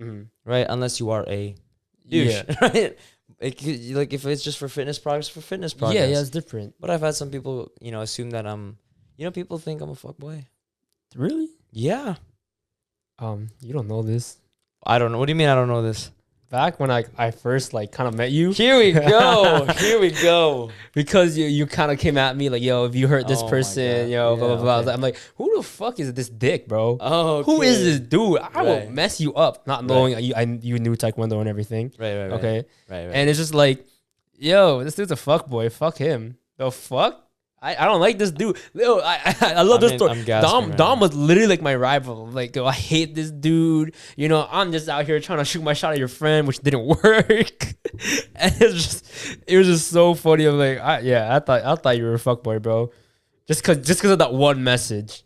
Mhm. right? Unless you are a douche, Yeah. right? Like if it's just for fitness progress, for fitness progress. Yeah, it's different. But I've had some people, assume that people think I'm a fuckboy. Really? Yeah. You don't know this. I don't know. What do you mean I don't know this? Back when I first like kind of met you. Here we go. Here we go. Because you kind of came at me like, yo, if you hurt this Oh my person, God. blah blah Yeah, blah. okay. I'm like, who the fuck is this dick, bro? Oh, Who is this dude? I will Right. mess you up, not knowing you knew Taekwondo and everything. Right. Okay, Right. and it's just like, yo, this dude's a fuck boy. Fuck him. The fuck. I don't like this dude. Yo, I love this story. I'm gasping right Dom now. was literally like my rival. Like, yo, I hate this dude. I'm just out here trying to shoot my shot at your friend, which didn't work. And it was just so funny. I'm like, I thought you were a fuckboy, bro. Just cause of that one message.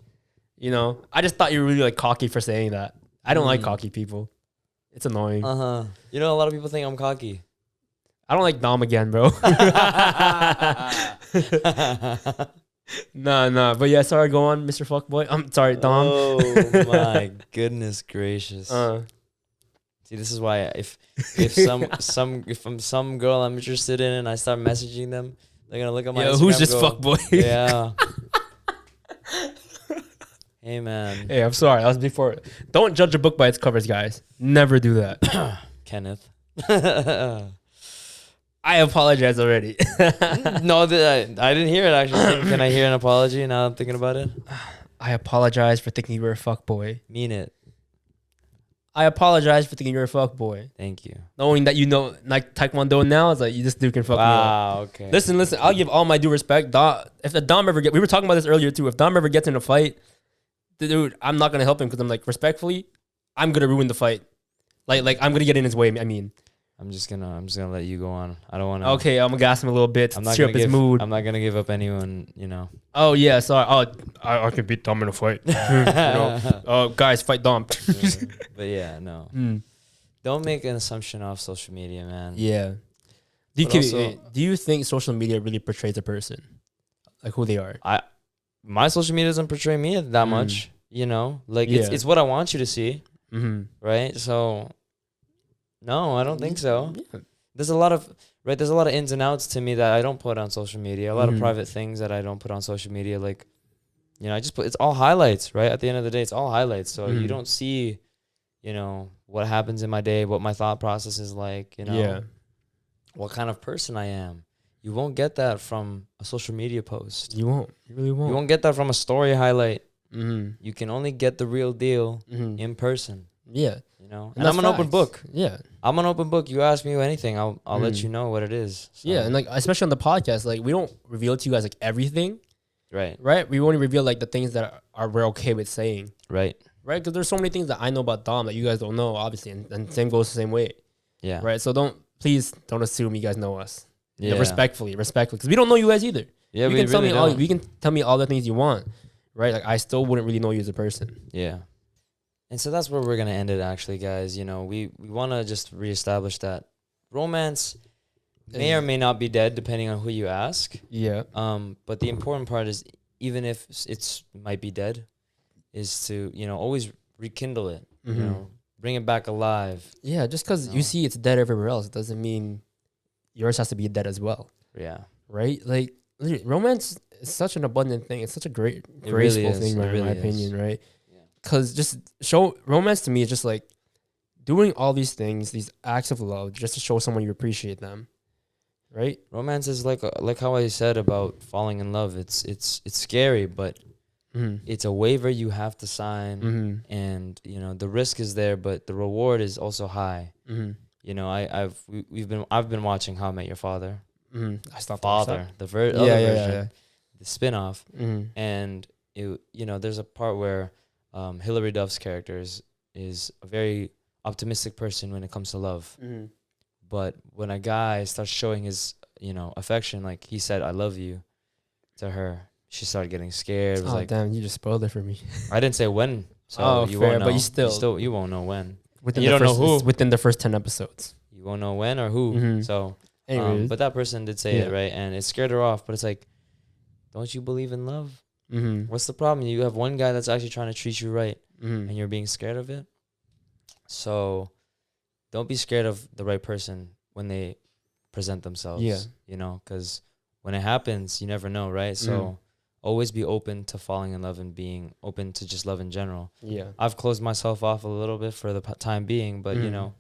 I just thought you were really like cocky for saying that. I don't like cocky people. It's annoying. A lot of people think I'm cocky. I don't like Dom again, bro. Nah. But yeah, sorry, go on, Mr. Fuckboy. I'm sorry, Dom. Oh my goodness gracious. See, this is why if some girl I'm interested in and I start messaging them, they're gonna look at my Yo, Instagram who's and this go, fuckboy? Yeah. Hey man. Hey, I'm sorry. That was before. Don't judge a book by its covers, guys. Never do that. Kenneth. I apologize already. No, I didn't hear it actually. Can I hear an apology now I'm thinking about it? I apologize for thinking you were a fuckboy. Mean it. I apologize for thinking you're a fuckboy. Thank you. Knowing that like Taekwondo now, it's like this dude can fuck me up. Wow, okay. Listen. I'll give all my due respect. If the Dom ever we were talking about this earlier too. If Dom ever gets in a fight, dude, I'm not gonna help him because I'm like respectfully, I'm gonna ruin the fight. Like I'm gonna get in his way. I mean, I'm just gonna let you go on. I don't want to. Okay, I'm gonna gas him a little bit to cheer up his mood. I'm not gonna give up anyone. You know. Oh yeah, sorry. Oh, I can beat Dom in a fight. You know, guys, fight Dom. But yeah, no. Don't make an assumption off social media, man. Yeah. Do you think social media really portrays a person, like who they are? My social media doesn't portray me that much. You know, like it's what I want you to see, right? So, no, I don't think so. Yeah. There's a lot of ins and outs to me that I don't put on social media. A lot of private things that I don't put on social media. Like, you know, I just put, it's all highlights, right? At the end of the day, it's all highlights. So you don't see, you know, what happens in my day, what my thought process is like, you know, what kind of person I am. You won't get that from a social media post. You won't. You really won't. You won't get that from a story highlight. You can only get the real deal in person. Yeah. You know, and I'm an open book. Yeah. I'm an open book. You ask me anything, I'll let you know what it is. So. Yeah. And like, especially on the podcast, like we don't reveal to you guys like everything. Right. Right. We only reveal like the things that we're okay with saying. Right. Right. Because there's so many things that I know about Dom that you guys don't know, obviously. And same goes the same way. Yeah. Right. So please don't assume you guys know us. Yeah. You know, respectfully. Because we don't know you guys either. Yeah. You can tell me all the things you want. Right. Like I still wouldn't really know you as a person. Yeah. And so that's where we're going to end it, actually, guys. You know, we want to just reestablish that romance may or may not be dead, depending on who you ask. Yeah. But the important part is, even if it's might be dead, is to, you know, always rekindle it, you know, bring it back alive. Yeah, just because you see it's dead everywhere else doesn't mean yours has to be dead as well. Yeah. Right? Like, romance is such an abundant thing. It's such a graceful thing, in my opinion, right? Because just romance to me is just like doing all these things, these acts of love, just to show someone you appreciate them, right? Romance is like how I said about falling in love. It's scary, but it's a waiver you have to sign, and you know the risk is there, but the reward is also high. You know, I've been watching How I Met Your Father. I stopped. Father, the other version, the spinoff, and you know, there's a part where. Hilary Duff's character is a very optimistic person when it comes to love. But when a guy starts showing his, you know, affection, like he said, "I love you," to her, she started getting scared. It was like, damn, you just spoiled it for me. I didn't say when, so you won't know. But you won't know when. You don't know who. Within the first 10 episodes. You won't know when or who. So, but that person did say it, right? And it scared her off. But it's like, don't you believe in love? What's the problem? You have one guy that's actually trying to treat you right, and you're being scared of it. So don't be scared of the right person when they present themselves. Yeah. You know, because when it happens, you never know, right? So always be open to falling in love and being open to just love in general. Yeah. I've closed myself off a little bit for the time being, but you know,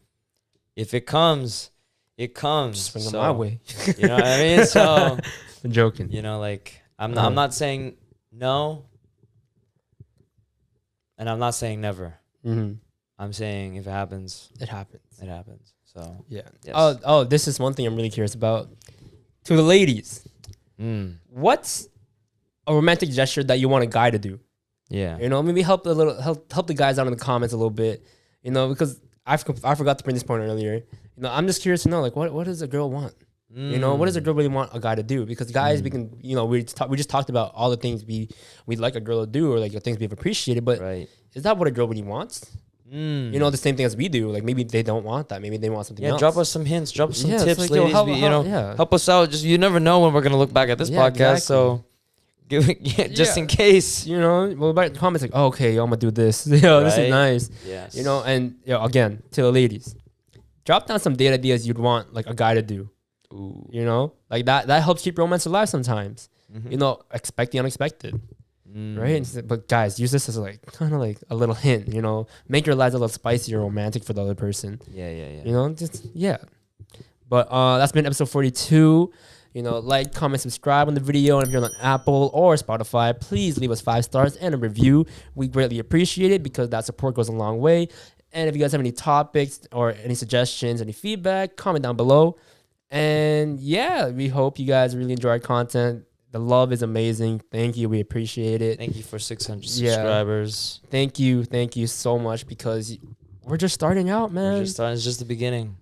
if it comes, it comes. Just swing it my way. You know what I mean? So I'm joking. You know, like I'm not saying no, and I'm not saying never. I'm saying if it happens, it happens. It happens. So yeah. Yes. Oh, this is one thing I'm really curious about. To the ladies, what's a romantic gesture that you want a guy to do? Yeah, you know, maybe help the guys out in the comments a little bit. You know, because I forgot to bring this point earlier. You know, I'm just curious to know, like, what does a girl want? You know, what does a girl really want a guy to do? Because guys, we can, you know, we just talked about all the things we'd like a girl to do, or like the things we've appreciated. But is that what a girl really wants? You know, the same thing as we do. Like maybe they don't want that. Maybe they want something else. Drop us some hints. Drop us some tips, like, ladies. Help us out. Just you never know when we're gonna look back at this podcast. Exactly. So just in case, you know, well, by the comments like, oh, okay, I'm gonna do this. This is nice. Yes. You know, and again, to the ladies, drop down some date ideas you'd want like a guy to do. Ooh. You know, like that helps keep romance alive sometimes. You know, expect the unexpected. Right? But guys, use this as like kind of like a little hint, you know, make your lives a little spicy or romantic for the other person. Yeah. You know, But that's been episode 42. You know, like, comment, subscribe on the video. And if you're on Apple or Spotify, please leave us 5 stars and a review. We greatly appreciate it because that support goes a long way. And if you guys have any topics or any suggestions, any feedback, comment down below. And yeah, we hope you guys really enjoy our content. The love is amazing. Thank you. We appreciate it. Thank you for 600 subscribers. Thank you. Thank you so much because we're just starting out, man. It's just the beginning.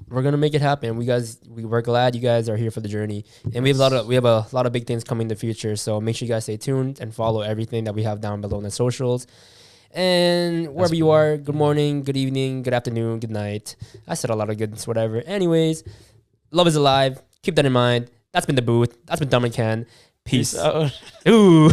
we're gonna make it happen. We're glad you guys are here for the journey, and we have a lot of big things coming in the future. So make sure you guys stay tuned and follow everything that we have down below in the socials. And wherever you are, good morning, good evening, good afternoon, good night. I said a lot of goodness, whatever. Anyways, love is alive. Keep that in mind. That's been the booth. That's been Dominic Ken. Peace out. Ooh.